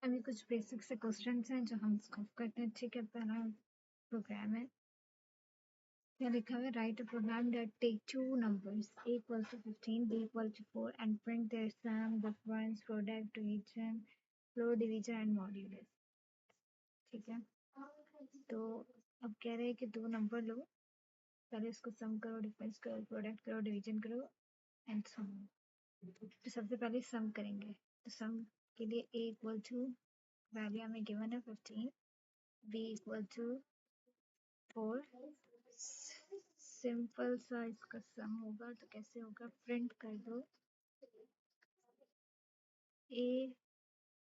अभी कुछ बेसिक से क्वेश्चंस हैं जो हम स्कोप करते हैं। ठीक है, पहला प्रोग्राम है। क्या लिखा हुआ है? Write a program that take two numbers a equal to 15, b equal to 4 and print their sum, difference, product, division, floor division and modulus। ठीक है, तो अब कह रहे हैं कि दो नंबर लो, पहले इसको सम करो, डिफरेंस करो, प्रोडक्ट करो, डिवीजन करो एंड सम। तो सबसे पहले सम करेंगे। तो सम के लिए a इक्वल टू वैल्यू हमें गिवन है 15, b इक्वल टू 4। सिंपल सा इसका सम होगा, तो कैसे होगा? प्रिंट कर दो a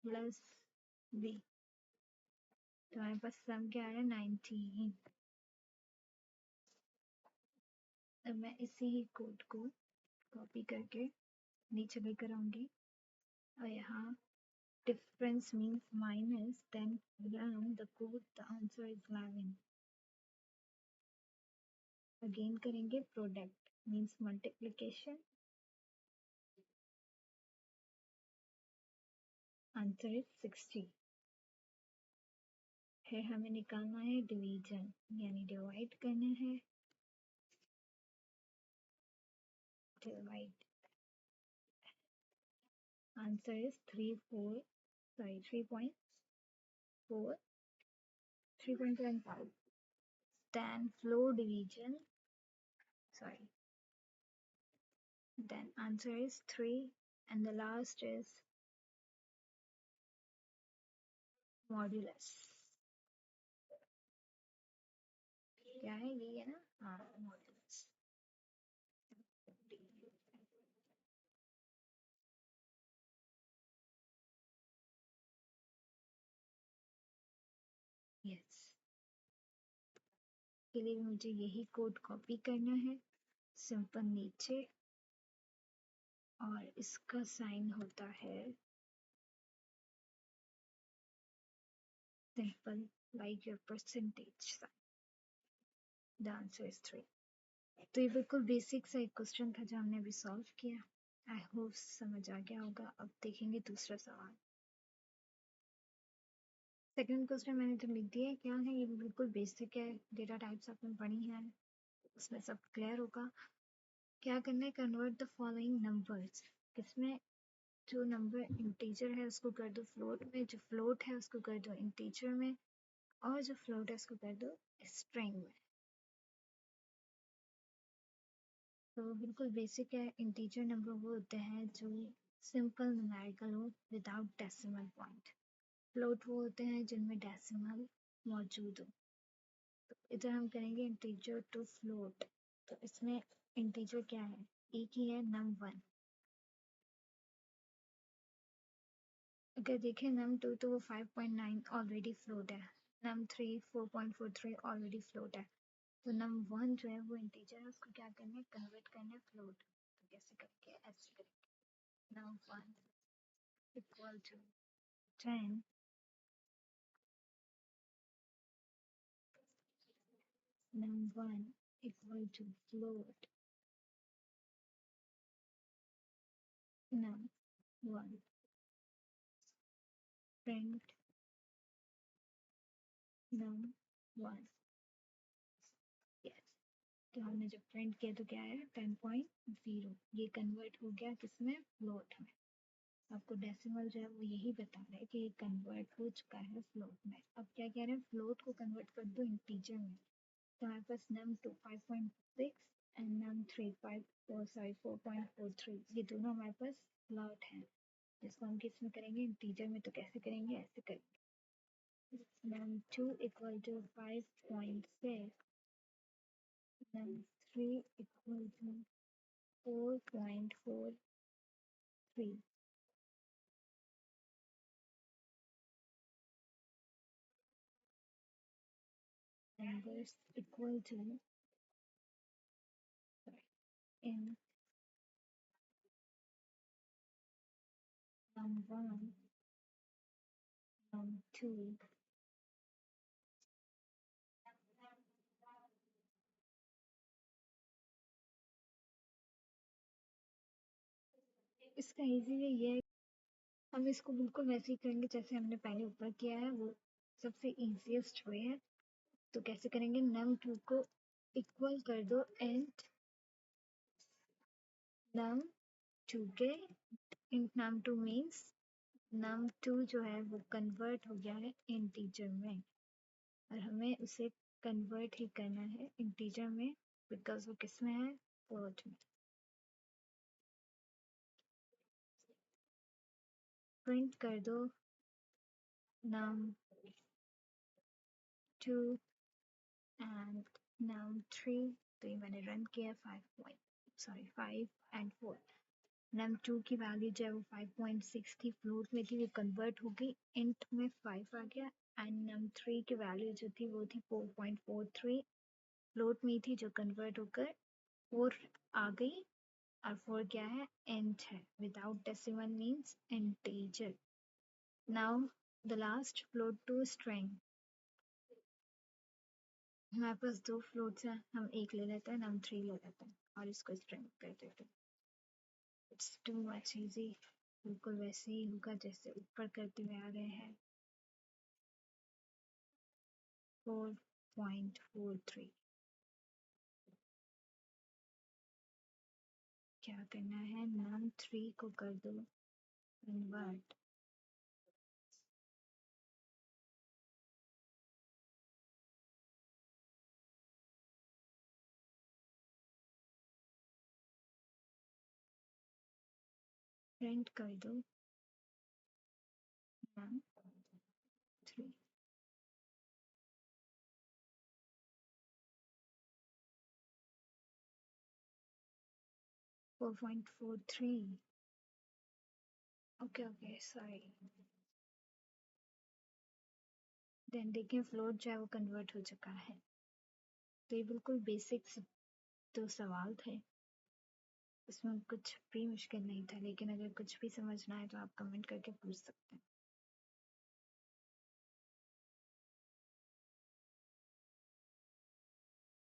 प्लस b, तो हमारे पास सम क्या आ रहा है? 19। अब मैं इसी ही कोड को कॉपी करके नीचे लेकर आऊंगी और यहाँ difference means minus, then run the code, the answer is 11। again करेंगे product means multiplication, answer is 60। फिर हमें निकालना है डिवीजन यानी डिवाइड करना है। Divide, answer is 3.4, 3.75। then floor division, sorry, then answer is 3 and the last is modulus। क्या है? ये है ना? हाँ, modulus। यस, के लिए मुझे यही कोड कॉपी करना है, सिंपल नीचे, और इसका साइन होता है simple like your percentage sign. The answer is 3। तो ये बिल्कुल बेसिक सा एक क्वेश्चन था जो हमने अभी सॉल्व किया। आई होप समझ आ गया होगा। अब देखेंगे दूसरा सवाल। सेकंड क्वेश्चन मैंने तो लिख दिया है, क्या है ये? बिल्कुल बेसिक है, डेटा टाइप्स आपने पढ़ी है, उसमें सब क्लियर होगा। क्या करना है? Convert the following numbers. किसमें? जो नंबर इंटीजर है उसको कर दो फ्लोट में, जो फ्लोट है उसको कर दो इंटीजर में, और जो फ्लोट है उसको कर दो स्ट्रिंग में। तो बिल्कुल बेसिक है। इंटीजर नंबर वो होते हैं जो सिंपल न्यूमेरिकल हो विदाउट डेसिमल पॉइंट। फ्लोट वो होते हैं जिनमें डेसिमल मौजूद हो। तो इधर हम करेंगे इंटीजर टू फ्लोट। तो इसमें इंटीजर क्या है? एक ही है, num1। अगर देखें num2 तो वो 5.9 ऑलरेडी फ्लोट है। num3 4.43 ऑलरेडी फ्लोट है। तो num1 जो है वो इंटीजर है, उसको क्या करना है? कन्वर्ट करना है फ्लोट। तो कैसे करेंगे? ऐसे करेंगे, num1 equal to 10, num1 equal to float num1 print num1। Yes, तो हमने जब प्रिंट किया तो क्या आया? 10.0। ये कन्वर्ट हो गया किसमें? फ्लोट में। आपको डेसिमल जो है वो यही बता रहा है कि ये कन्वर्ट हो चुका है फ्लोट में। अब क्या कह रहे हैं? फ्लोट को कन्वर्ट कर दो इंटीजर में। तो हमारे पास num2 5.6 एंड num3 4.43, ये दोनों हमारे पास फ्लोट हैं, जिसको हम किस में करेंगे? इंटीजर में। तो कैसे करेंगे? ऐसे करेंगे, num2 equal to 5.6, num3 equal to 4.43, numbers equal to, sorry, in num1, num2, इसका इजी वे ये है हम इसको बिल्कुल वैसे ही करेंगे जैसे हमने पहले ऊपर किया है, वो सबसे इजीएस्ट वे है। तो कैसे करेंगे, num2 को इक्वल कर दो int num2 के int num2 मीन्स num2 जो है वो कन्वर्ट हो गया है इंटीजर में, और हमें उसे कन्वर्ट ही करना है इंटीजर में, बिकॉज वो किस में है, फ्लोट में। प्रिंट कर दो num2 एंड num3। तो ये मैंने रन किया 5 एंड 4। num2 की वैल्यू जो है वो 5.6 थी, फ्लोट में थी, वो कन्वर्ट हो गई इंट में 5 आ गया। एंड num3 की वैल्यू जो थी वो थी 4.43, फ्लोट में थी जो कन्वर्ट होकर 4 आ गई। और 4 क्या है, int है, without decimal means integer. Now the last float to string. हमारे पास दो फ्लोट्स हैं, हम एक ले लेते हैं, num3 ले लेते हैं और इसको स्ट्रिंग कर देते हैं। इट्स टू मच इजी, बिल्कुल वैसे ही होगा जैसे ऊपर करते हुए आ रहे हैं। 4.43। क्या करना है, num3 को कर दो कन्वर्ट। प्रिंट कर दो num3। 4.43। Okay okay sorry. Then देखिए फ्लोट जो है वो कन्वर्ट हो चुका है। तो ये बिल्कुल बेसिक तो सवाल थे, इसमें कुछ भी मुश्किल नहीं था, लेकिन अगर कुछ भी समझना है तो आप कमेंट करके पूछ सकते हैं।